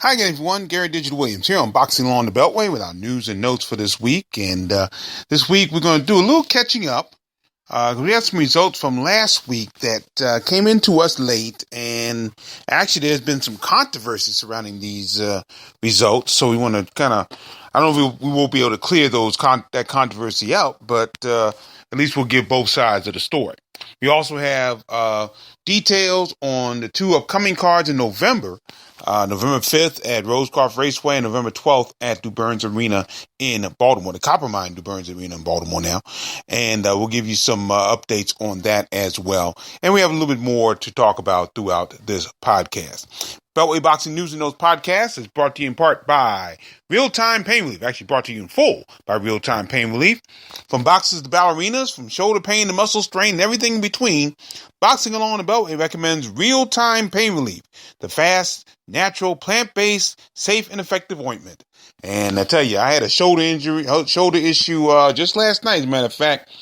Hi again, everyone. Gary Digital Williams here on Boxing Along the Beltway with our news and notes for this week. And this week we're going to do a little catching up. We had some results from last week that came into us late, and actually there's been some controversy surrounding these results. So we want to kind of, I don't know if we won't be able to clear that controversy out, but at least we'll give both sides of the story. We also have details on the two upcoming cards in November. November 5th at Rosecroft Raceway and November 12th at Du Burns Arena in Baltimore, the Coppermine Du Burns Arena in Baltimore now. And we'll give you some updates on that as well. And we have a little bit more to talk about throughout this podcast. Beltway Boxing News and Notes podcast is brought to you in part by Real Time Pain Relief. Actually brought to you in full by Real Time Pain Relief. From boxers to ballerinas, from shoulder pain to muscle strain and everything in between, Boxing Along the Beltway recommends Real Time Pain Relief, the fast, natural, plant-based, safe, and effective ointment. And I tell you, I had a shoulder issue just last night. As a matter of fact,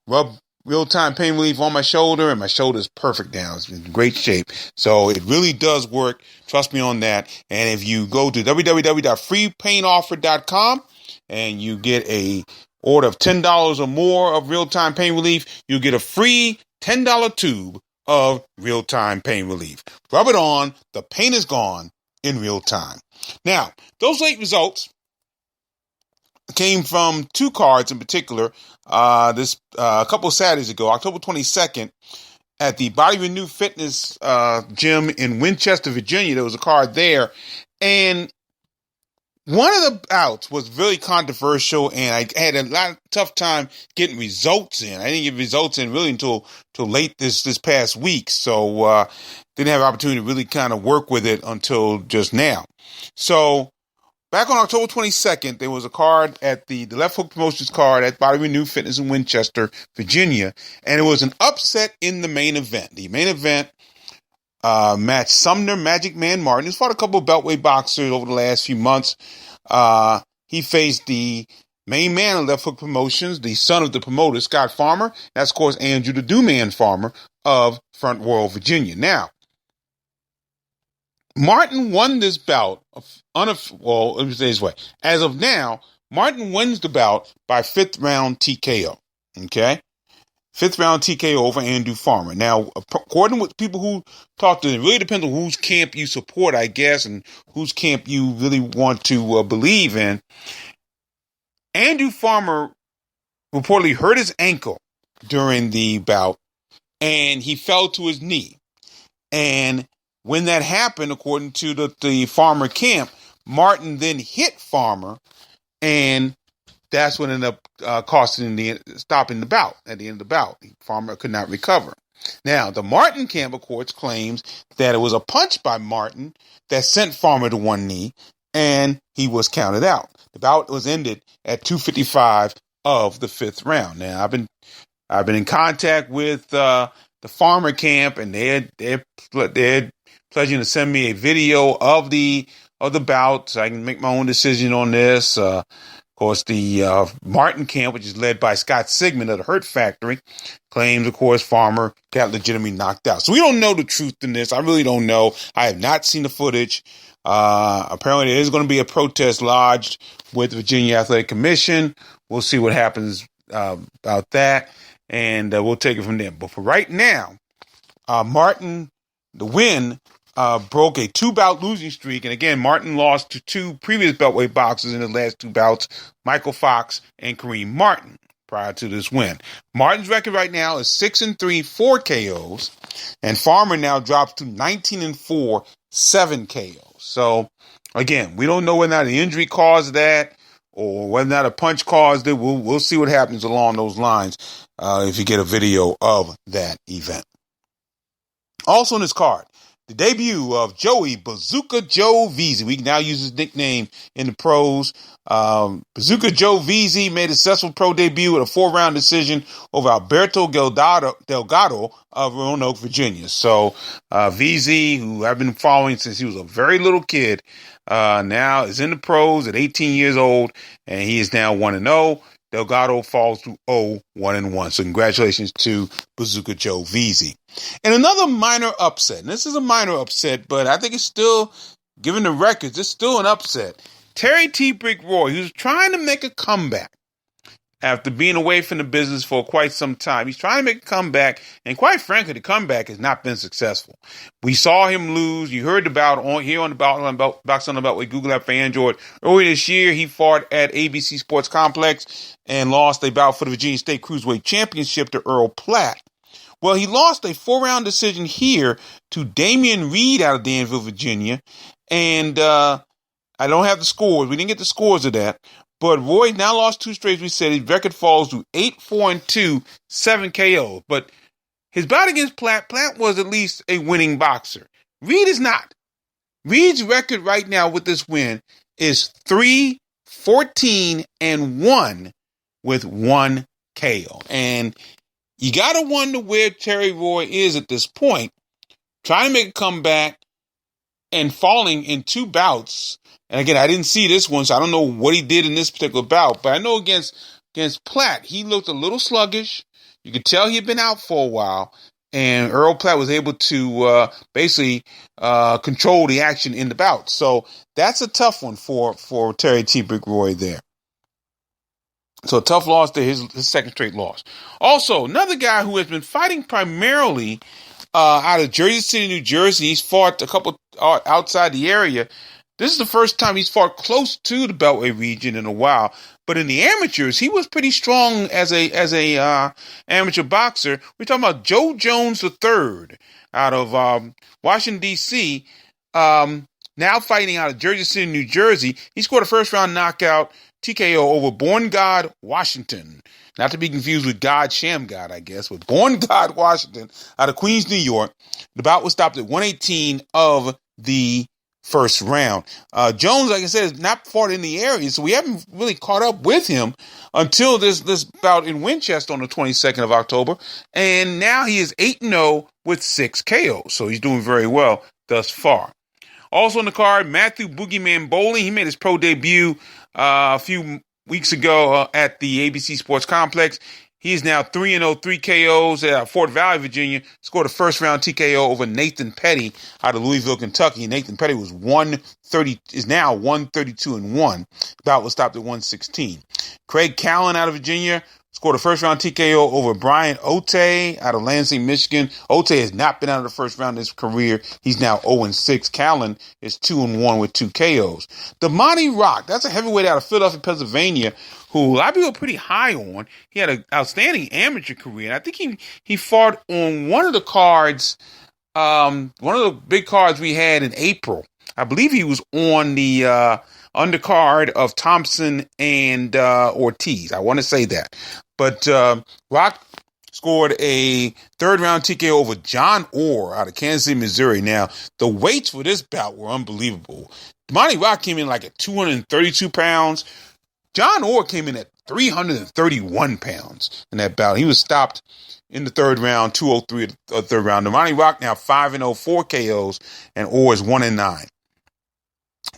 rubbed Real-Time Pain Relief on my shoulder, and my shoulder is perfect now. It's in great shape. So it really does work. Trust me on that. And if you go to www.freepainoffer.com and you get a order of $10 or more of Real-Time Pain Relief, you get a free $10 tube of Real-Time Pain Relief. Rub it on. The pain is gone in real time. Now, those late results came from two cards in particular. A couple of Saturdays ago, October 22nd, at the Body Renew Fitness gym in Winchester, Virginia. There was a card there, and one of the bouts was really controversial, and I had a tough time getting results in. I didn't get results in really until late this past week, so didn't have an opportunity to really kind of work with it until just now. So back on October 22nd, there was a card at the Left Hook Promotions card at Body Renew Fitness in Winchester, Virginia, and it was an upset in the main event. The main event matched Sumner Magic Man Martin. He's fought a couple of Beltway boxers over the last few months. He faced the main man of Left Hook Promotions, the son of the promoter, Scott Farmer. That's, of course, Andrew the Do-Man Farmer of Front Royal, Virginia. Now, Martin won this bout. Let me say this way. As of now, Martin wins the bout by fifth round TKO. Okay? Fifth round TKO over Andrew Farmer. Now, according to people who talk to, it really depends on whose camp you support, I guess, and whose camp you really want to believe in. Andrew Farmer reportedly hurt his ankle during the bout, and he fell to his knee. And when that happened, according to the Farmer camp, Martin then hit Farmer, and that's what ended up stopping the bout. At the end of the bout, Farmer could not recover. Now, the Martin camp, of course, claims that it was a punch by Martin that sent Farmer to one knee, and he was counted out. The bout was ended at 2:55 of the fifth round. Now, I've been in contact with the Farmer camp, and they're pledging to send me a video of the bout so I can make my own decision on this. Of course, the Martin camp, which is led by Scott Sigmund of the Hurt Factory, claims, of course, Farmer got legitimately knocked out. So we don't know the truth in this. I really don't know. I have not seen the footage. Apparently, there is going to be a protest lodged with the Virginia Athletic Commission. We'll see what happens about that, and we'll take it from there. But for right now, Martin, the win, broke a two-bout losing streak. And again, Martin lost to two previous Beltway boxers in the last two bouts, Michael Fox and Kareem Martin, prior to this win. Martin's record right now is 6-3, 4 KOs. And Farmer now drops to 19-4, 7 KOs. So, again, we don't know whether or not the injury caused that or whether or not a punch caused it. We'll see what happens along those lines if you get a video of that event. Also on this card, the debut of Joey Bazooka Joe Veazey. We can now use his nickname in the pros. Bazooka Joe Veazey made a successful pro debut with a 4-round decision over Alberto Delgado of Roanoke, Virginia. So Veazey, who I've been following since he was a very little kid, now is in the pros at 18 years old, and he is now 1-0. Delgado falls to 0-1-1. So congratulations to Bazooka Joe Veazey. And another minor upset, and this is a minor upset, but I think it's still given the records, it's still an upset. Terry T. Brick Roy, he was trying to make a comeback after being away from the business for quite some time. He's trying to make a comeback, and quite frankly, the comeback has not been successful. We saw him lose. You heard about on the Box on the Beltway Google app for Android. Earlier this year, he fought at ABC Sports Complex and lost a bout for the Virginia State Cruiserweight Championship to Earl Platt. Well, he lost a 4-round decision here to Damian Reed out of Danville, Virginia, and I don't have the scores. We didn't get the scores of that. But Roy now lost 2 straight. We said his record falls to 8-4-2, 7 KOs. But his bout against Platt was at least a winning boxer. Reed is not. Reed's record right now with this win is 3-14-1 with 1 KO. And you got to wonder where Terry Roy is at this point, trying to make a comeback and falling in 2 bouts. And again, I didn't see this one, so I don't know what he did in this particular bout. But I know against Platt, he looked a little sluggish. You could tell he had been out for a while. And Earl Platt was able to basically control the action in the bout. So that's a tough one for Terry T. Brick Roy there. So a tough loss there, his second straight loss. Also, another guy who has been fighting primarily out of Jersey City, New Jersey. He's fought a couple outside the area. This is the first time he's fought close to the Beltway region in a while. But in the amateurs, he was pretty strong as a amateur boxer. We're talking about Joe Jones III out of Washington, D.C., now fighting out of Jersey City, New Jersey. He scored a first-round knockout TKO over Born God Washington. Not to be confused with God Sham God, I guess, but Born God Washington out of Queens, New York. The bout was stopped at 118 of the first round. Jones, like I said, has not fought in the area, so we haven't really caught up with him until this bout in Winchester on the 22nd of October. And now he is 8-0 with 6 KOs, so he's doing very well thus far. Also on the card, Matthew Boogeyman Bowling. He made his pro debut a few weeks ago at the ABC Sports Complex. He is now 3-0, 3 KOs at Fort Valley, Virginia. Scored a first-round TKO over Nathan Petty out of Louisville, Kentucky. Nathan Petty is now 132-1. Bout was stopped at 116. Craig Callan out of Virginia scored a first-round TKO over Brian Ote out of Lansing, Michigan. Ote has not been out of the first round in his career. He's now 0-6. Callan is 2-1 with 2 KOs. Damani Rock, that's a heavyweight out of Philadelphia, Pennsylvania, who a lot of people are pretty high on. He had an outstanding amateur career. And I think he fought on one of the cards, one of the big cards we had in April. I believe he was on the undercard of Thompson and Ortiz. I want to say that. But Rock scored a third-round TKO over John Orr out of Kansas City, Missouri. Now, the weights for this bout were unbelievable. Damani Rock came in like at 232 pounds. John Orr came in at 331 pounds in that bout. He was stopped in the third round, 203 the third round. Damani Rock now 5-0, 4 KOs, and Orr is 1-9.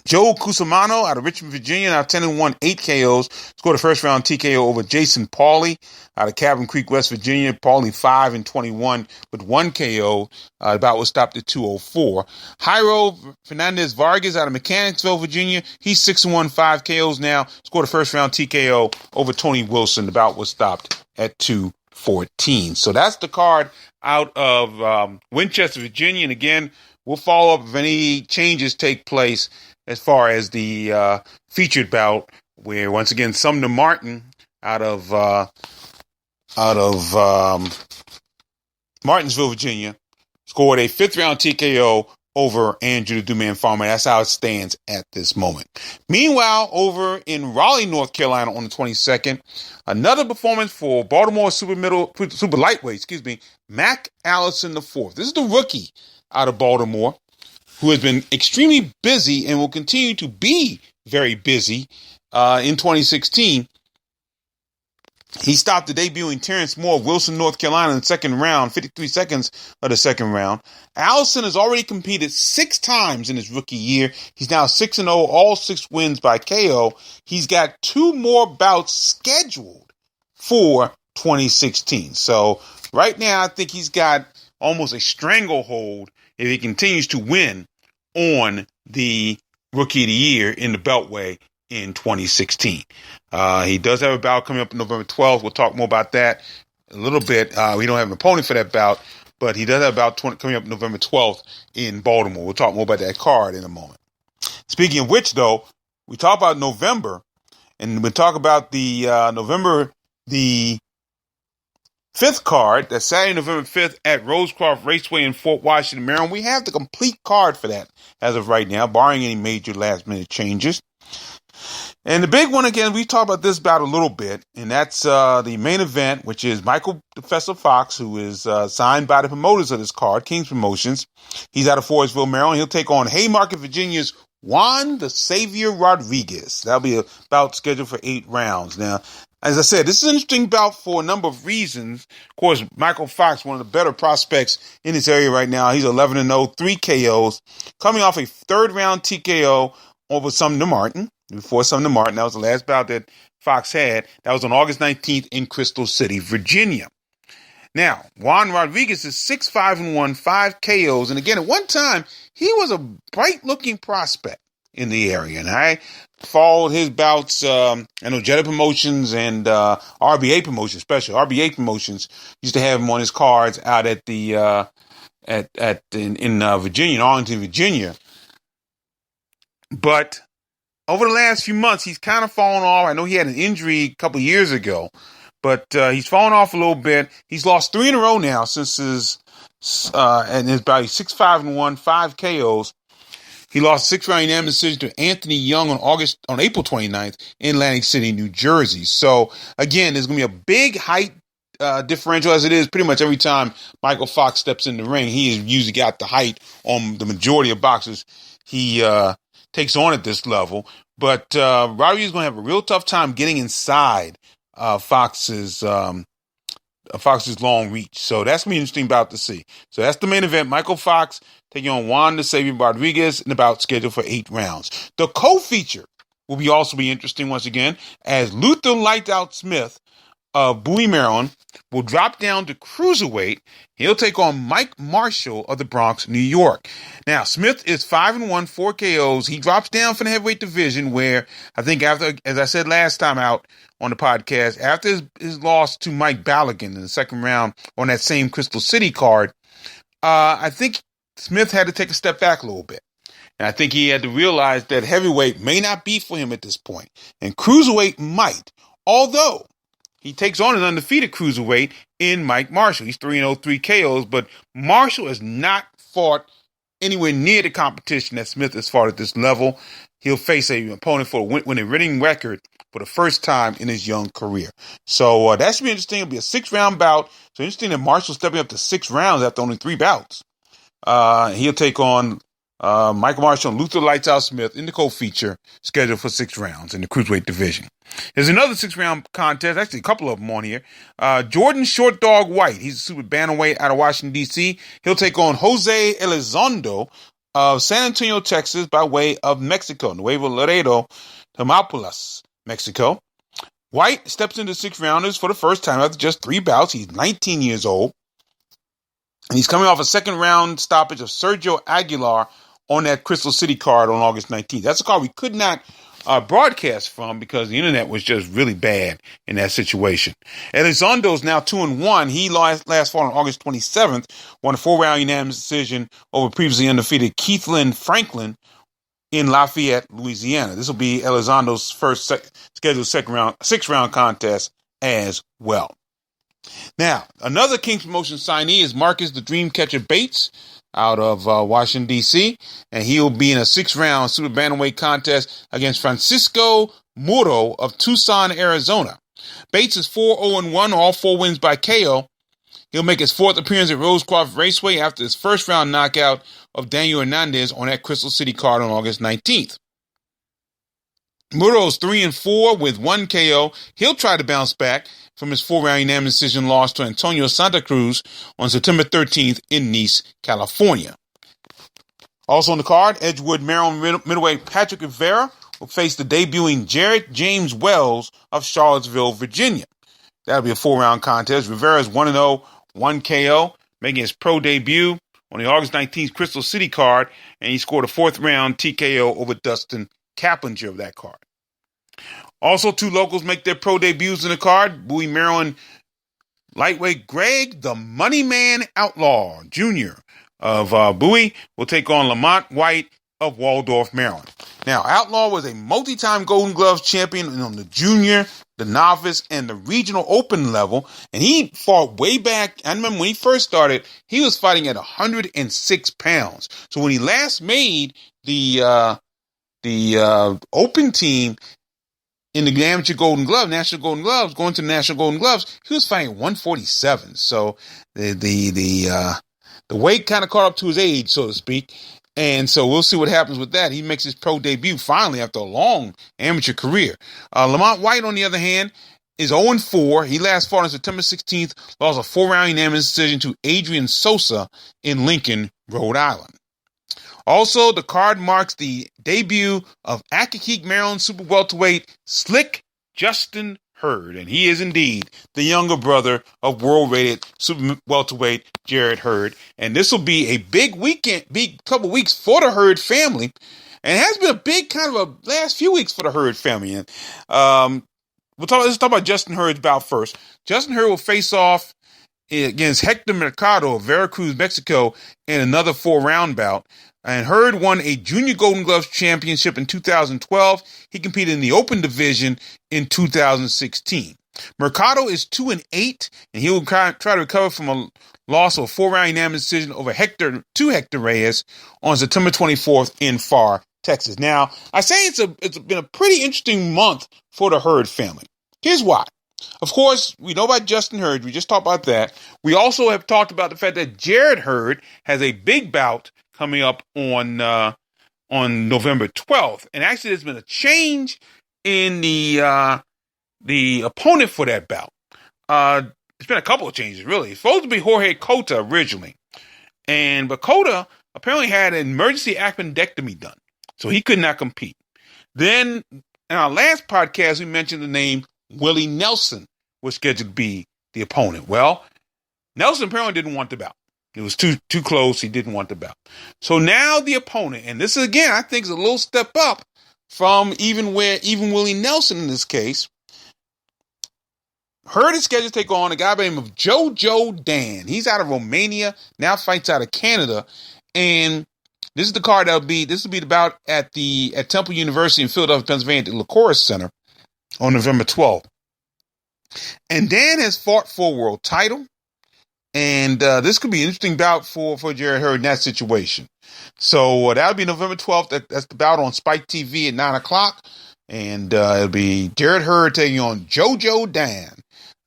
Joe Cusimano out of Richmond, Virginia, now 10-1, 8 KOs. Scored a first-round TKO over Jason Pauly out of Cabin Creek, West Virginia. Pauly 5-21 with 1 KO. The bout was stopped at 204. Jairo Fernandez Vargas out of Mechanicsville, Virginia. He's 6-1, 5 KOs now. Scored a first-round TKO over Tony Wilson. The bout was stopped at 214. So that's the card out of Winchester, Virginia. And again, we'll follow up if any changes take place as far as the featured bout, where once again Sumner Martin out of Martinsville, Virginia, scored a 5th-round TKO over Andrew the Dooman Farmer. That's how it stands at this moment. Meanwhile, over in Raleigh, North Carolina, on the 22nd, another performance for Baltimore super lightweight, Mac Allison IV. This is the rookie out of Baltimore, who has been extremely busy and will continue to be very busy in 2016. He stopped the debuting Terrence Moore of Wilson, North Carolina in the second round, 53 seconds of the second round. Allison has already competed 6 times in his rookie year. He's now 6-0, all 6 wins by KO. He's got 2 more bouts scheduled for 2016. So right now, I think he's got almost a stranglehold if he continues to win on the Rookie of the Year in the Beltway in 2016. He does have a bout coming up November 12th. We'll talk more about that a little bit. We don't have an opponent for that bout, but he does have a bout coming up November 12th in Baltimore. We'll talk more about that card in a moment. Speaking of which, though, we talk about November, and we talk about the November the 5th card. That's Saturday, November 5th at Rosecroft Raceway in Fort Washington, Maryland. We have the complete card for that as of right now, barring any major last-minute changes. And the big one, again, we talked about this bout a little bit, and that's the main event, which is Michael Professor Fox, who is signed by the promoters of this card, King's Promotions. He's out of Forestville, Maryland. He'll take on Haymarket, Virginia's Juan the Savior Rodriguez. That'll be a bout scheduled for 8 rounds. Now, as I said, this is an interesting bout for a number of reasons. Of course, Michael Fox, one of the better prospects in this area right now. He's 11-0, 3 KOs, coming off a 3rd-round TKO over Sumner Martin. Before Sumner Martin, that was the last bout that Fox had. That was on August 19th in Crystal City, Virginia. Now, Juan Rodriguez is 6-5-1, 5 KOs. And again, at one time, he was a bright-looking prospect in the area. And I followed his bouts. I know Jetta Promotions and RBA Promotions, especially RBA Promotions, used to have him on his cards out at the in Virginia, in Arlington, Virginia. But over the last few months, he's kind of fallen off. I know he had an injury a couple of years ago, but he's fallen off a little bit. He's lost 3 in a row now since his and his bout. He's 6-5-1, 5 KOs. He lost a 6-round unanimous decision to Anthony Young on April 29th in Atlantic City, New Jersey. So again, there's going to be a big height differential, as it is pretty much every time Michael Fox steps in the ring. He has usually got the height on the majority of boxers he takes on at this level. But Rodriguez is going to have a real tough time getting inside Fox's long reach. So that's going to be interesting about to see. So that's the main event. Michael Fox taking on Juan the Savior Rodriguez in the bout scheduled for 8 rounds. The co-feature will also be interesting once again, as Luther Lightout Smith of Bowie, Maryland, will drop down to cruiserweight. He'll take on Mike Marshall of the Bronx, New York. Now, Smith is 5-1, 4 KOs. He drops down from the heavyweight division where I think after, as I said last time out on the podcast, after his loss to Mike Balogun in the 2nd round on that same Crystal City card, I think Smith had to take a step back a little bit. And I think he had to realize that heavyweight may not be for him at this point. And cruiserweight might, although he takes on an undefeated cruiserweight in Mike Marshall. He's 3-0, 3 KOs, but Marshall has not fought anywhere near the competition that Smith has fought at this level. He'll face an opponent with a winning record for the first time in his young career. So that should be interesting. It'll be a 6-round bout. So interesting that Marshall's stepping up to 6 rounds after only 3 bouts. He'll take on Michael Marshall and Luther Lights Out Smith in the co-feature, scheduled for 6 rounds in the cruiserweight division. There's another 6-round contest, actually a couple of them on here. Jordan Short Dog White, he's a super bantamweight out of Washington, D.C. He'll take on Jose Elizondo of San Antonio, Texas, by way of Mexico, Nuevo Laredo, Tamaulipas, Mexico. White steps into 6-rounders for the first time after just 3 bouts. He's 19 years old. And he's coming off a 2nd-round stoppage of Sergio Aguilar on that Crystal City card on August 19th. That's a card we could not broadcast from because the internet was just really bad in that situation. Elizondo's now 2-1. He last fought on August 27th, won a 4-round unanimous decision over previously undefeated Keithlin Franklin in Lafayette, Louisiana. This will be Elizondo's first scheduled 6-round contest as well. Now, another King's Promotion signee is Marcus the Dreamcatcher Bates out of Washington, D.C., and he'll be in a 6-round super bantamweight contest against Francisco Muro of Tucson, Arizona. Bates is 4-0-1, all 4 wins by KO. He'll make his 4th appearance at Rosecroft Raceway after his first-round knockout of Daniel Hernandez on that Crystal City card on August 19th. Muro's 3-4 with 1 KO. He'll try to bounce back from his 4-round unanimous decision loss to Antonio Santa Cruz on September 13th in Nice, California. Also on the card, Edgewood, Maryland middleweight Patrick Rivera will face the debuting Jarrett James Wells of Charlottesville, Virginia. That'll be a 4-round contest. Rivera is 1-0, 1 KO, making his pro debut on the August 19th Crystal City card, and he scored a 4th-round TKO over Dustin Kaplinger of that card. Also, 2 locals make their pro debuts in the card. Bowie, Maryland lightweight Greg the Money Man Outlaw Jr. of Bowie will take on Lamont White of Waldorf, Maryland. Now, Outlaw was a multi-time Golden Gloves champion on the junior, the novice, and the regional open level, and he fought way back. I remember when he first started, he was fighting at 106 pounds. So when he last made the open team in the amateur Golden Glove, National Golden Gloves, going to the National Golden Gloves, he was fighting 147. So the weight kind of caught up to his age, so to speak. And so we'll see what happens with that. He makes his pro debut finally after a long amateur career. Lamont White, on the other hand, is 0-4. He last fought on September 16th, lost a 4-round unanimous decision to Adrian Sosa in Lincoln, Rhode Island. Also, the card marks the debut of Accokeek, Maryland super welterweight Slick Justin Hurd, and he is indeed the younger brother of world-rated super welterweight Jarrett Hurd. And this will be a big couple weeks for the Hurd family, and it has been a big kind of a last few weeks for the Hurd family. And let's talk about Justin Hurd's bout first. Justin Hurd will face off against Hector Mercado of Veracruz, Mexico, in another 4-round bout. And Hurd won a Junior Golden Gloves championship in 2012. He competed in the open division in 2016. Mercado is 2-8, and he will try to recover from a loss of a 4-round unanimous decision over Hector Reyes on September 24th in Pharr, Texas. Now, I say it's been a pretty interesting month for the Hurd family. Here's why. Of course, we know about Justin Hurd. We just talked about that. We also have talked about the fact that Jarrett Hurd has a big bout coming up on November 12th. And actually, there's been a change in the opponent for that bout. There's been a couple of changes, really. It's supposed to be Jorge Cota originally. But Cota apparently had an emergency appendectomy done, so he could not compete. Then, in our last podcast, we mentioned the name Willie Nelson was scheduled to be the opponent. Well, Nelson apparently didn't want the bout. It was too close. He didn't want the bout. So now the opponent, and this is, again, I think is a little step up from even Willie Nelson in this case. Hurd is scheduled to take on a guy by the name of Jojo Dan. He's out of Romania, now fights out of Canada. And this is the card this will be the bout at Temple University in Philadelphia, Pennsylvania, at the Licoris Center on November 12th. And Dan has fought for a world title. And this could be an interesting bout for Jarrett Hurd in that situation. So that'll be November 12th. That's the bout on Spike TV at 9 o'clock. And it'll be Jarrett Hurd taking on Jojo Dan,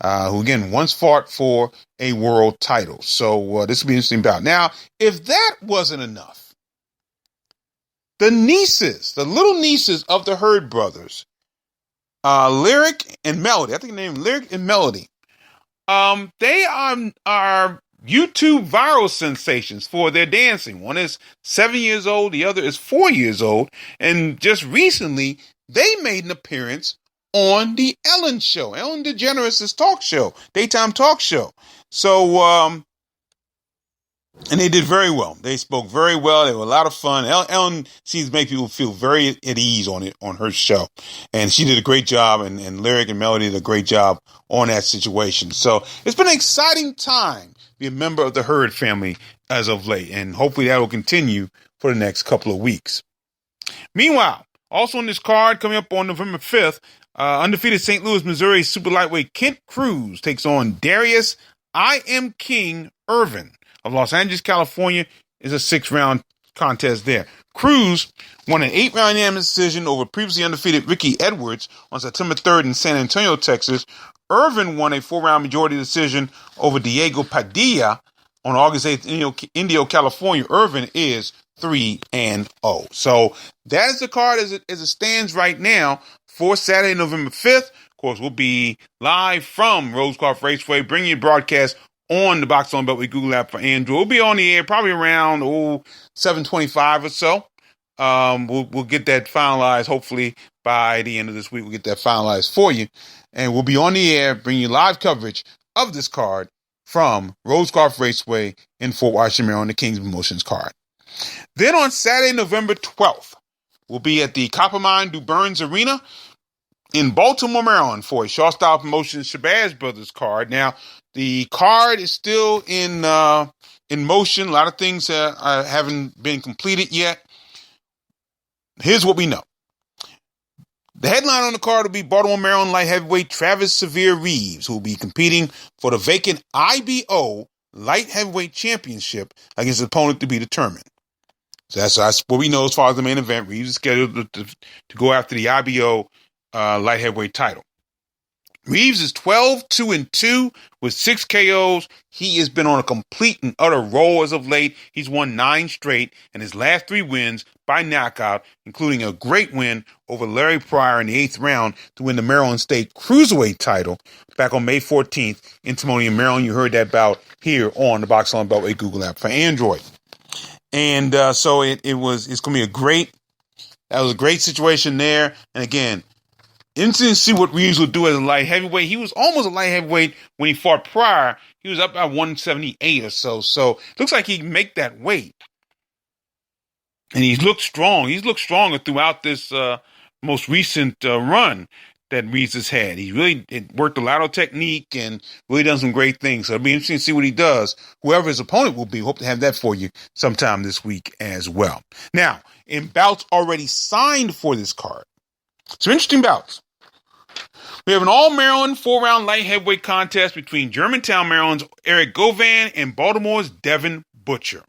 who, again, once fought for a world title. So this will be an interesting bout. Now, if that wasn't enough, the little nieces of the Hurd brothers, Lyric and Melody, I think the name Lyric and Melody, they are YouTube viral sensations for their dancing. One is 7 years old, the other is 4 years old, and just recently they made an appearance on the Ellen Show, Ellen DeGeneres' talk show, daytime talk show. So, and they did very well. They spoke very well. They were a lot of fun. Ellen seems to make people feel very at ease on her show. And she did a great job, and Lyric and Melody did a great job on that situation. So it's been an exciting time to be a member of the Hurd family as of late, and hopefully that will continue for the next couple of weeks. Meanwhile, also on this card, coming up on November 5th, undefeated St. Louis, Missouri super lightweight Kent Cruz takes on Darius I Am King Irvin of Los Angeles, California. Is a 6-round contest there. Cruz won an 8-round unanimous decision over previously undefeated Ricky Edwards on September 3rd in San Antonio, Texas. Irvin won a 4-round majority decision over Diego Padilla on August 8th in Indio, California. Irvin is 3-0. So that is the card as it stands right now for Saturday, November 5th. Of course, we'll be live from Rose Clark Raceway, bringing you broadcast on the Box on Beltway Google app for Android. We'll be on the air probably around 7:25 or so. We'll get that finalized. Hopefully by the end of this week, we'll get that finalized for you, and we'll be on the air bringing you live coverage of this card from Rose Golf Raceway in Fort Washington, Maryland, the Kings Promotions card. Then on Saturday, November 12th, we'll be at the Coppermine Du Burns Arena in Baltimore, Maryland for a Shaw Style Promotions Shabazz Brothers card. Now, the card is still in motion. A lot of things haven't been completed yet. Here's what we know. The headline on the card will be Baltimore, Maryland light heavyweight Travis Severe Reeves, who will be competing for the vacant IBO light heavyweight championship against his opponent to be determined. So that's what we know as far as the main event. Reeves is scheduled to go after the IBO light heavyweight title. Reeves is 12-2-2 with 6 KOs. He has been on a complete and utter roll as of late. He's won 9 straight, and his last 3 wins by knockout, including a great win over Larry Pryor in the 8th round to win the Maryland State Cruiserweight title back on May 14th in Timonium, Maryland. You heard that bout here on the Box on Beltway Google app for Android. And so it's going to be that was a great situation there. And again, interesting to see what Reeves will do as a light heavyweight. He was almost a light heavyweight when he fought Pryor. He was up at 178 or so. So it looks like he can make that weight. And he's looked strong. He's looked stronger throughout this most recent run that Reeves has had. He really worked a lot of technique and really done some great things. So it'll be interesting to see what he does. Whoever his opponent will be, hope to have that for you sometime this week as well. Now, in bouts already signed for this card, some interesting bouts. We have an all-Maryland 4-round light heavyweight contest between Germantown, Maryland's Eric Govan and Baltimore's Devin Butcher.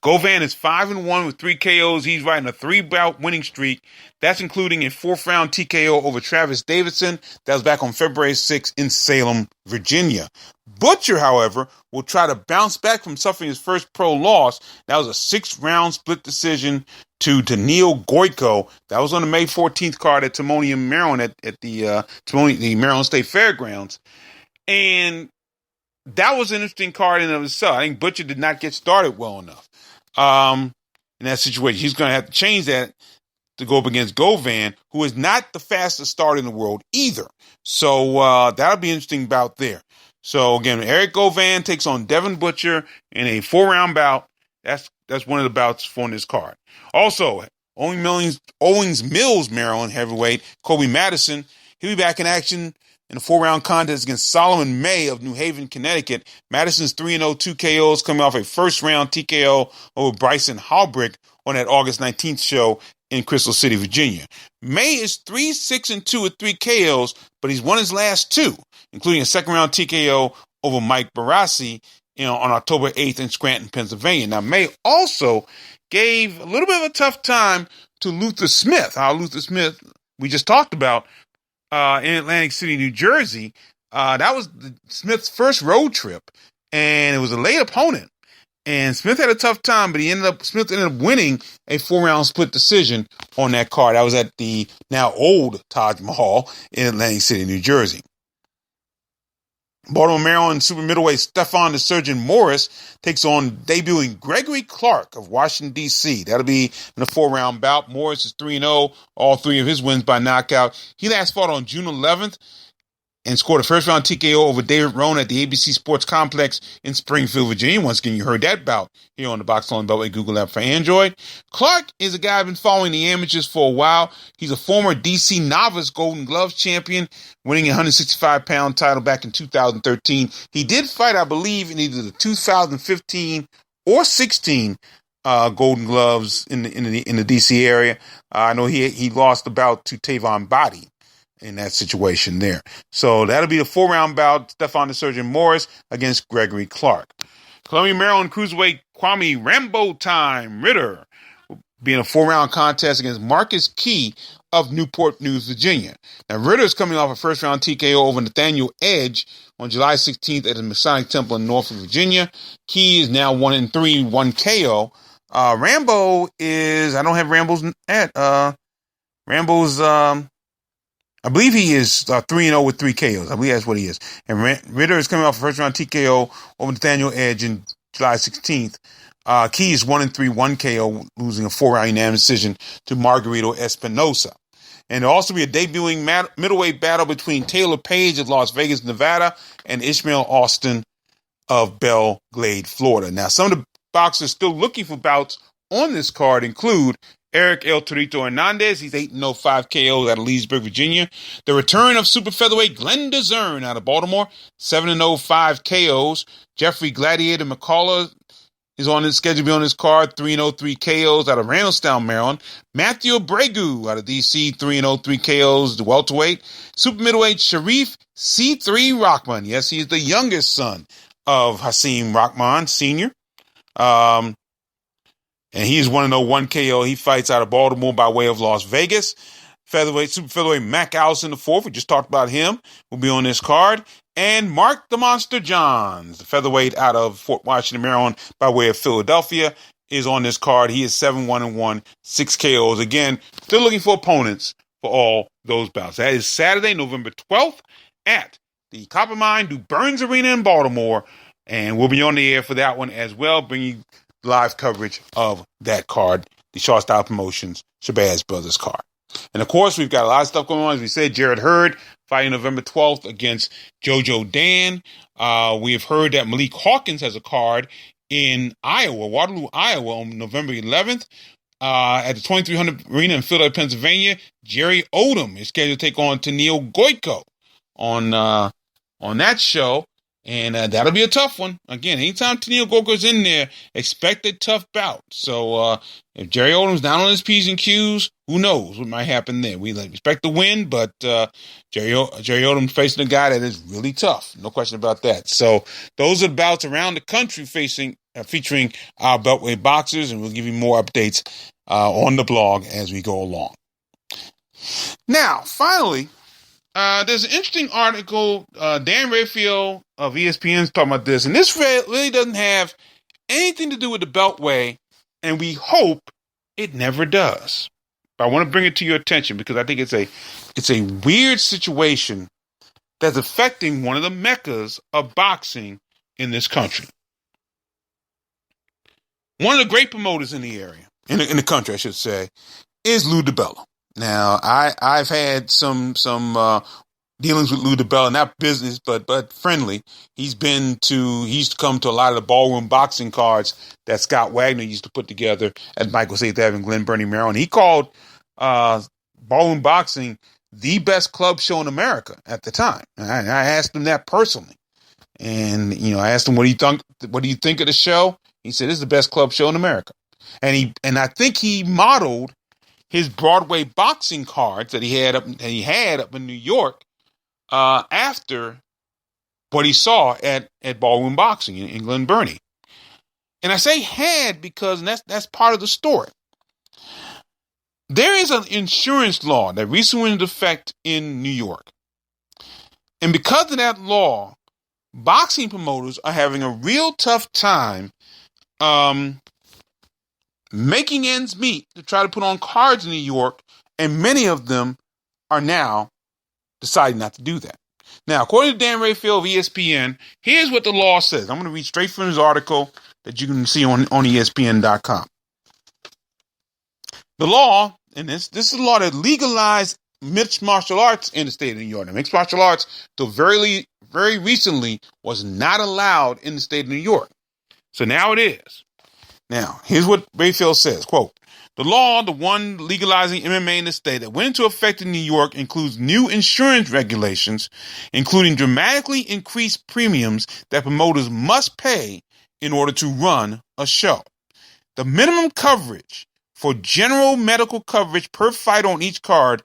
Govan is 5-1 with 3 KOs. He's riding a 3-bout winning streak. That's including a 4th-round TKO over Travis Davidson. That was back on February 6th in Salem, Virginia. Butcher, however, will try to bounce back from suffering his first pro loss. That was a 6-round split decision to Daniil Goyko. That was on the May 14th card at Timonium, Maryland at the Maryland State Fairgrounds. And that was an interesting card in and of itself. I think Butcher did not get started well enough in that situation. He's going to have to change that to go up against Govan, who is not the fastest starter in the world either. So that'll be an interesting bout there. So again, Eric Govan takes on Devin Butcher in a 4-round bout. That's one of the bouts for this card. Also, Owings Mills, Maryland heavyweight Kobe Madison. He'll be back in action in a 4-round contest against Solomon May of New Haven, Connecticut. Madison's 3-0, 2 KOs, coming off a first-round TKO over Bryson Halbrick on that August 19th show in Crystal City, Virginia. May is 3-6-2 with 3 KOs, but he's won his last 2, including a second-round TKO over Mike Barassi on October 8th in Scranton, Pennsylvania. Now, May also gave a little bit of a tough time to Luther Smith. Luther Smith, we just talked about, in Atlantic City, New Jersey. That was Smith's first road trip, and it was a late opponent. And Smith had a tough time, but Smith ended up winning a 4-round split decision on that card. That was at the now old Taj Mahal in Atlantic City, New Jersey. Baltimore, Maryland super middleweight Stephon the Surgeon Morris takes on debuting Gregory Clark of Washington, D.C. That'll be in a 4-round bout. Morris is 3-0, all 3 of his wins by knockout. He last fought on June 11th and scored a first-round TKO over David Rohn at the ABC Sports Complex in Springfield, Virginia. Once again, you heard that bout here on the Box on Beltway Google app for Android. Clark is a guy I've been following the amateurs for a while. He's a former DC Novice Golden Gloves champion, winning a 165-pound title back in 2013. He did fight, I believe, in either the 2015 or 16 Golden Gloves in the DC area. I know he lost the bout to Tavon Body in that situation there. So that'll be the 4-round bout, Stephon the Surgeon Morris against Gregory Clark. Columbia, Maryland cruiserweight Kwame Rambo Time Ritter being a 4-round contest against Marcus Key of Newport News, Virginia. Now, Ritter is coming off a first-round TKO over Nathaniel Edge on July 16th at the Masonic Temple in Norfolk, Virginia. Key is now 1-3, 1 KO. Rambo is, I don't have Rambo's I believe he is 3-0 with 3 KOs. I believe that's what he is. And Ritter is coming off a first-round TKO over Nathaniel Edge on July 16th. Key is 1-3, 1 KO, losing a 4-round unanimous decision to Margarito Espinosa. And there'll also be a debuting middleweight battle between Taylor Page of Las Vegas, Nevada, and Ishmael Austin of Belglade, Florida. Now, some of the boxers still looking for bouts on this card include Eric El Torito Hernandez. He's 8-0, 5 KOs out of Leesburg, Virginia. The return of super featherweight Glenn DeZern out of Baltimore, 7-0, 5 KOs. Jeffrey Gladiator McCullough is on his schedule to be on his card, 3-0, 3 KOs out of Randallstown, Maryland. Matthew Abregu out of DC, 3-0, 3 KOs, the welterweight. Super middleweight Sharif C3 Rockman. Yes, he's the youngest son of Hasim Rockman Sr. And he is 1-0, 1 KO. He fights out of Baltimore by way of Las Vegas. Super featherweight Mac Allison IV, we just talked about him, will be on this card. And Mark the Monster Johns, the featherweight out of Fort Washington, Maryland, by way of Philadelphia, is on this card. He is 7-1-1, 6 KOs. Again, still looking for opponents for all those bouts. That is Saturday, November 12th at the Coppermine Du Burns Arena in Baltimore. And we'll be on the air for that one as well, bringing live coverage of that card, the Shaw Style Promotions Shabazz Brothers card. And of course, we've got a lot of stuff going on. As we said, Jared Hurd fighting November 12th against JoJo Dan. We have heard that Malik Hawkins has a card in Iowa, Waterloo, Iowa, on November 11th. At the 2300 Arena in Philadelphia, Pennsylvania, Jerry Odom is scheduled to take on Tennille Goyko on that show. And that'll be a tough one. Again, anytime Tennille Goyko's in there, expect a tough bout. So if Jerry Odom's down on his P's and Q's, who knows what might happen there. We expect to win, but Jerry Odom facing a guy that is really tough. No question about that. So those are bouts around the country featuring our Beltway boxers, and we'll give you more updates on the blog as we go along. Now, finally, there's an interesting article. Dan Raphael of ESPN is talking about this, and this really doesn't have anything to do with the Beltway, and we hope it never does. But I want to bring it to your attention because I think it's a weird situation that's affecting one of the meccas of boxing in this country. One of the great promoters in the area, in the country, I should say, is Lou DiBella. Now, I've had some dealings with Lou DiBella, not business, but friendly. He used to come to a lot of the ballroom boxing cards that Scott Wagner used to put together at Michael's 8th Avenue, Glen Burnie, Maryland. He called ballroom boxing the best club show in America at the time. And I asked him that personally. And, I asked him, what do you think of the show? He said, this is the best club show in America. And I think he modeled his Broadway boxing cards that he had up in New York after what he saw at ballroom boxing in Glen Burnie. And I say had because that's part of the story. There is an insurance law that recently went into effect in New York. And because of that law, boxing promoters are having a real tough time making ends meet to try to put on cards in New York, and many of them are now deciding not to do that. Now, according to Dan Raphael of ESPN, here's what the law says. I'm going to read straight from his article that you can see on ESPN.com. The law, and this is a law that legalized mixed martial arts in the state of New York. Now, mixed martial arts, till very recently, was not allowed in the state of New York. So now it is. Now, here's what Raphael says, quote, the law, the one legalizing MMA in the state that went into effect in New York, includes new insurance regulations, including dramatically increased premiums that promoters must pay in order to run a show. The minimum coverage for general medical coverage per fight on each card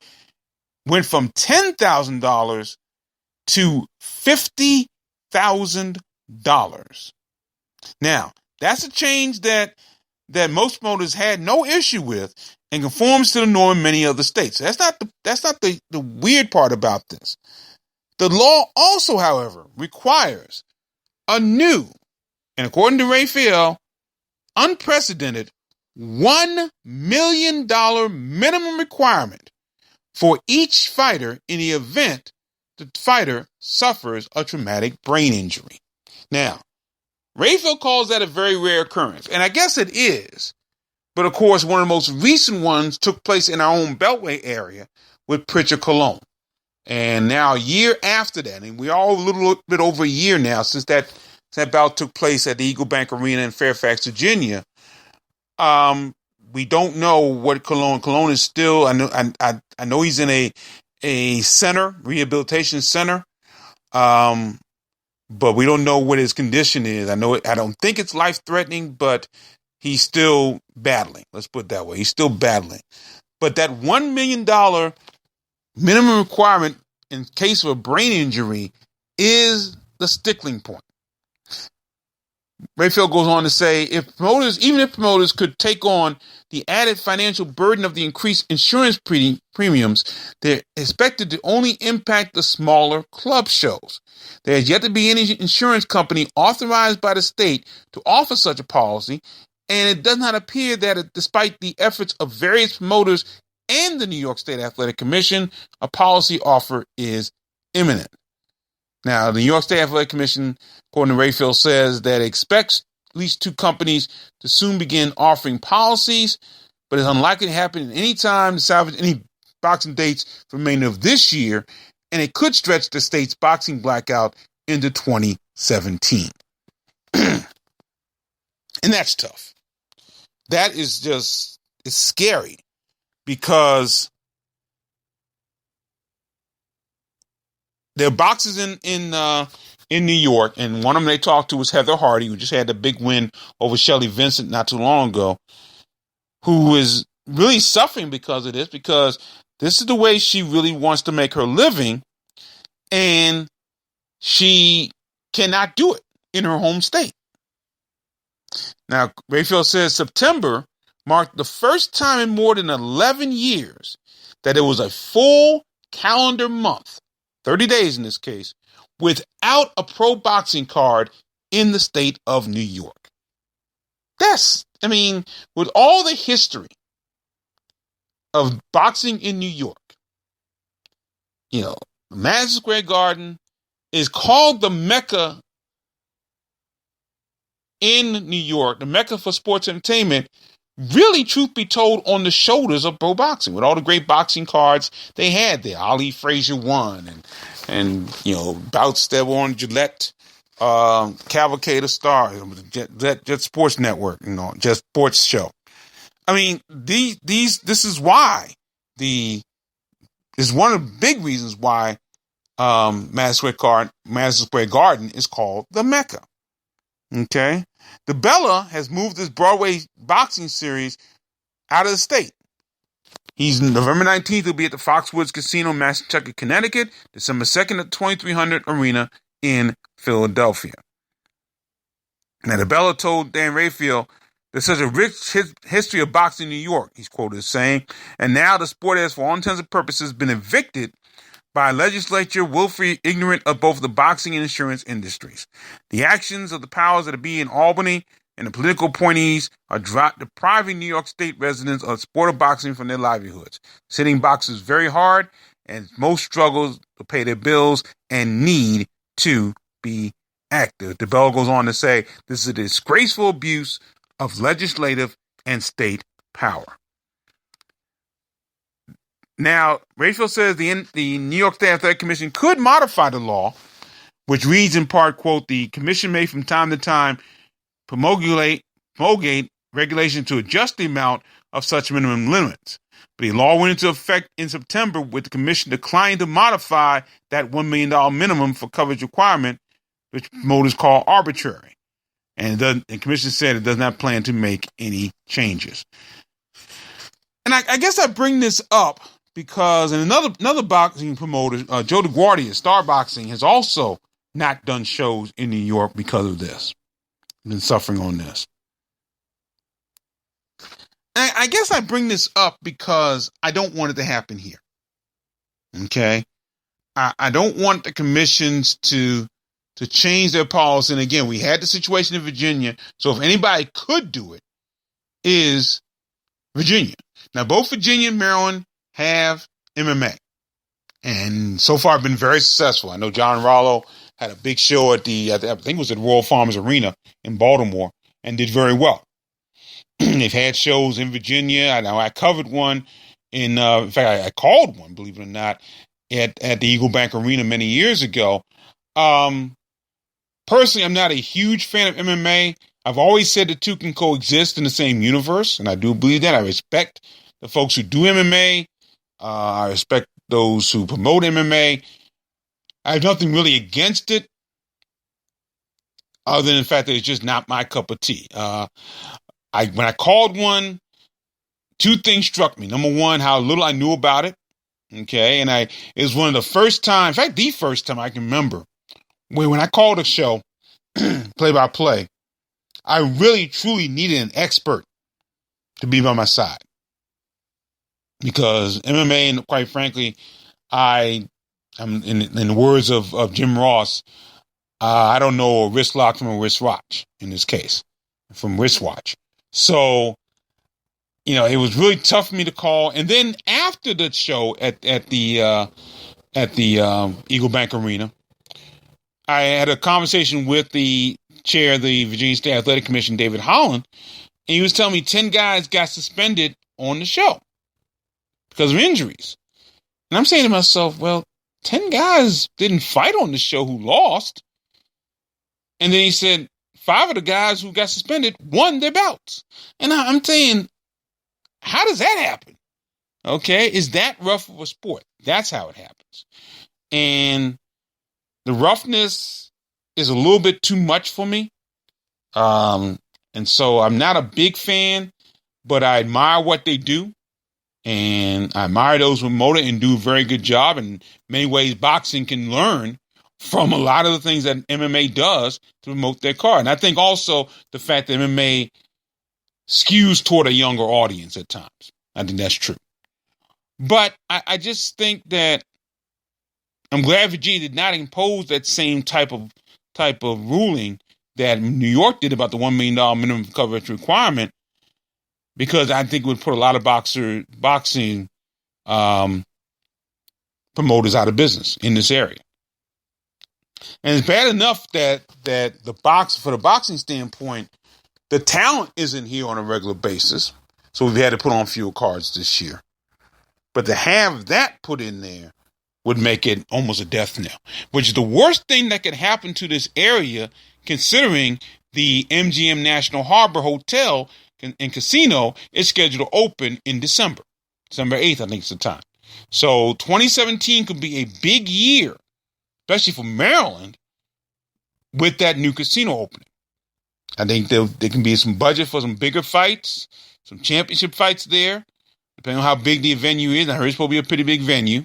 went from $10,000 to $50,000. Now, that's a change that most promoters had no issue with and conforms to the norm in many other states. That's not the weird part about this. The law also, however, requires a new, and according to Raphael, unprecedented $1 million minimum requirement for each fighter in the event the fighter suffers a traumatic brain injury. Now, Raphael calls that a very rare occurrence, and I guess it is. But of course, one of the most recent ones took place in our own Beltway area with Pritchard Colon. And now a year after that, and we're all a little bit over a year now since that That bout took place at the Eagle Bank Arena in Fairfax, Virginia. We don't know what Colon. Colon is still. I know he's in a center, rehabilitation center. But we don't know what his condition is. I don't think it's life threatening, but he's still battling. Let's put it that way. He's still battling. But that $1 million minimum requirement in case of a brain injury is the stickling point. Rayfield goes on to say, even if promoters could take on the added financial burden of the increased insurance premiums, they're expected to only impact the smaller club shows. There has yet to be any insurance company authorized by the state to offer such a policy, and it does not appear that despite the efforts of various promoters and the New York State Athletic Commission, a policy offer is imminent. Now, the New York State Athletic Commission, according to Rayfield, says that it expects at least 2 companies to soon begin offering policies, but it's unlikely to happen at any time to salvage any boxing dates for the remainder of this year, and it could stretch the state's boxing blackout into 2017. And that's tough. That is just, it's scary because there are boxers in New York, and one of them they talked to was Heather Hardy, who just had the big win over Shelly Vincent not too long ago, who is really suffering because of this, because this is the way she really wants to make her living, and she cannot do it in her home state. Now, Rayfield says September marked the first time in more than 11 years that it was a full calendar month, 30 days in this case, without a pro boxing card in the state of New York. With all the history of boxing in New York, Madison Square Garden is called the Mecca in New York, the Mecca for sports entertainment, really, truth be told, on the shoulders of pro boxing, with all the great boxing cards they had there. Ali Frazier won, and bouts that were on Gillette, Cavalcade of Stars, Jet Sports Network, Jet Sports Show. This is why is one of the big reasons why Madison Square Garden is called the Mecca. Okay, the Bella has moved this Broadway boxing series out of the state. He's November 19th. He'll be at the Foxwoods Casino, Massachusetts, Connecticut. December 2nd at 2300 Arena in Philadelphia. Now, the Bella told Dan Rayfield, "There's such a rich history of boxing in New York," he's quoted as saying, "and now the sport has, for all intents and purposes, been evicted by a legislature willfully ignorant of both the boxing and insurance industries. The actions of the powers that be in Albany and the political appointees are depriving New York State residents of the sport of boxing from their livelihoods, hitting boxers very hard, and most struggles to pay their bills and need to be active." The Bell goes on to say, "This is a disgraceful abuse of legislative and state power." Now, Rayfield says the New York State Athletic Commission could modify the law, which reads in part, quote, "The commission may from time to time promulgate regulation to adjust the amount of such minimum limits. But the law went into effect in September, with the commission declining to modify that $1 million minimum for coverage requirement, which promoters call arbitrary. And the commission said it does not plan to make any changes." And I guess I bring this up because another boxing promoter, Joe DeGuardia, Star Boxing, has also not done shows in New York because of this. Been suffering on this. And I guess I bring this up because I don't want it to happen here. Okay? I don't want the commissions to change their policy. And again, we had the situation in Virginia, so if anybody could do it, is Virginia. Now, both Virginia and Maryland have MMA, and so far been very successful. I know John Rollo had a big show at I think it was at Royal Farmers Arena in Baltimore, and did very well. They've had shows in Virginia. I know I covered one in fact, I called one, believe it or not, at the Eagle Bank Arena many years ago. Personally, I'm not a huge fan of MMA. I've always said the two can coexist in the same universe, and I do believe that. I respect the folks who do MMA. I respect those who promote MMA. I have nothing really against it, other than the fact that it's just not my cup of tea. When I called one, two things struck me. Number one, how little I knew about it. Okay, and it was one of the first times, in fact, the first time I can remember, where when I called a show, play-by-play, I really, truly needed an expert to be by my side. Because MMA, and quite frankly, I'm in the words of Jim Ross, I don't know a wrist lock from a wristwatch in this case, from wristwatch. So, it was really tough for me to call. And then after the show at the Eagle Bank Arena, I had a conversation with the chair of the Virginia State Athletic Commission, David Holland, and he was telling me 10 guys got suspended on the show because of injuries. And I'm saying to myself, well, 10 guys didn't fight on the show who lost. And then he said 5 of the guys who got suspended won their bouts. And I'm saying, how does that happen? Okay, is that rough of a sport? That's how it happens. And the roughness is a little bit too much for me. And so I'm not a big fan, but I admire what they do. And I admire those who promote it and do a very good job. In many ways, boxing can learn from a lot of the things that MMA does to promote their card. And I think also the fact that MMA skews toward a younger audience at times. I think that's true. But I just think that I'm glad Virginia did not impose that same type of ruling that New York did about the $1 million minimum coverage requirement, because I think it would put a lot of boxing promoters out of business in this area. And it's bad enough that for the boxing standpoint, the talent isn't here on a regular basis. So we've had to put on fewer cards this year. But to have that put in there would make it almost a death knell, which is the worst thing that could happen to this area, considering the MGM National Harbor Hotel and Casino is scheduled to open in December 8th, I think it's the time. So 2017 could be a big year, especially for Maryland, with that new casino opening. I think there can be some budget for some bigger fights, some championship fights there, depending on how big the venue is. I heard it's supposed to be a pretty big venue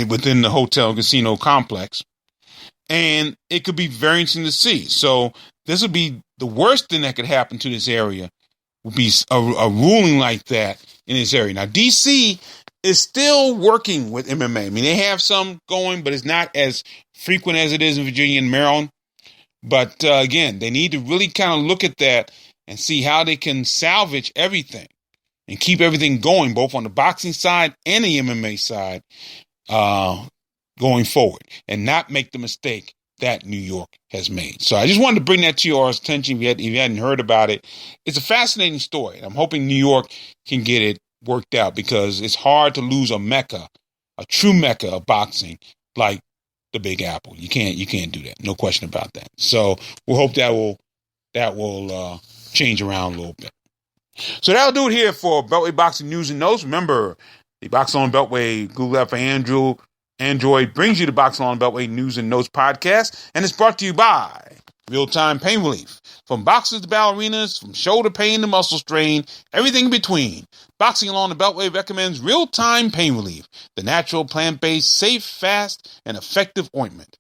within the hotel casino complex. And it could be very interesting to see. So this would be the worst thing that could happen to this area, would be a ruling like that in this area. Now, D.C. is still working with MMA. I mean, they have some going, but it's not as frequent as it is in Virginia and Maryland. But again, they need to really kind of look at that and see how they can salvage everything and keep everything going, both on the boxing side and the MMA side, going forward, and not make the mistake that New York has made. So I just wanted to bring that to your attention if you hadn't heard about it. It's a fascinating story. I'm hoping New York can get it worked out, because it's hard to lose a true mecca of boxing like the Big Apple. You can't do that. No question about that. So we'll hope that will change around a little bit. So that'll do it here for Beltway Boxing News and Notes. Remember, the Boxing on Beltway Google app for Android brings you the Boxing on Beltway News and Notes podcast, and it's brought to you by Real-Time Pain Relief. From boxers to ballerinas, from shoulder pain to muscle strain, everything in between, Boxing Along the Beltway recommends Real-Time Pain Relief, the natural, plant-based, safe, fast, and effective ointment.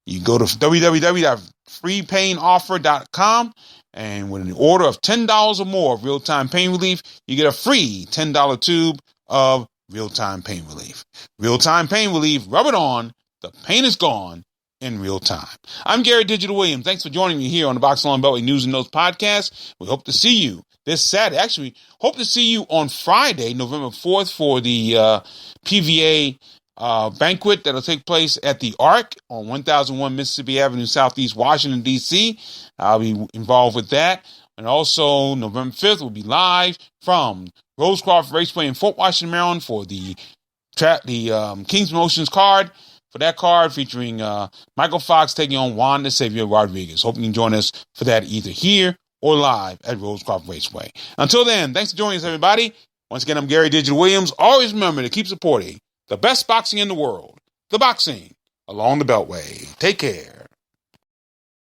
You go to www.freepainoffer.com, and with an order of $10 or more of Real-Time Pain Relief, you get a free $10 tube of Real-Time Pain Relief. Real-Time Pain Relief, rub it on, the pain is gone in real time. I'm Gary Digital Williams. Thanks for joining me here on the Boxing on Beltway News and Notes podcast. We hope to see you this Saturday. Actually, hope to see you on Friday, November 4th, for the PVA banquet that'll take place at the Arc on 1001 Mississippi Avenue, Southeast Washington, D.C. I'll be involved with that. And also, November 5th, we'll be live from Rosecroft Raceway in Fort Washington, Maryland, for the Kings Promotions card for that card featuring Michael Fox taking on Juan de Xavier Rodriguez. Hope you can join us for that either here or live at Rosecroft Raceway. Until then, thanks for joining us, everybody. Once again, I'm Gary Digital Williams. Always remember to keep supporting the best boxing in the world, the boxing along the Beltway. Take care.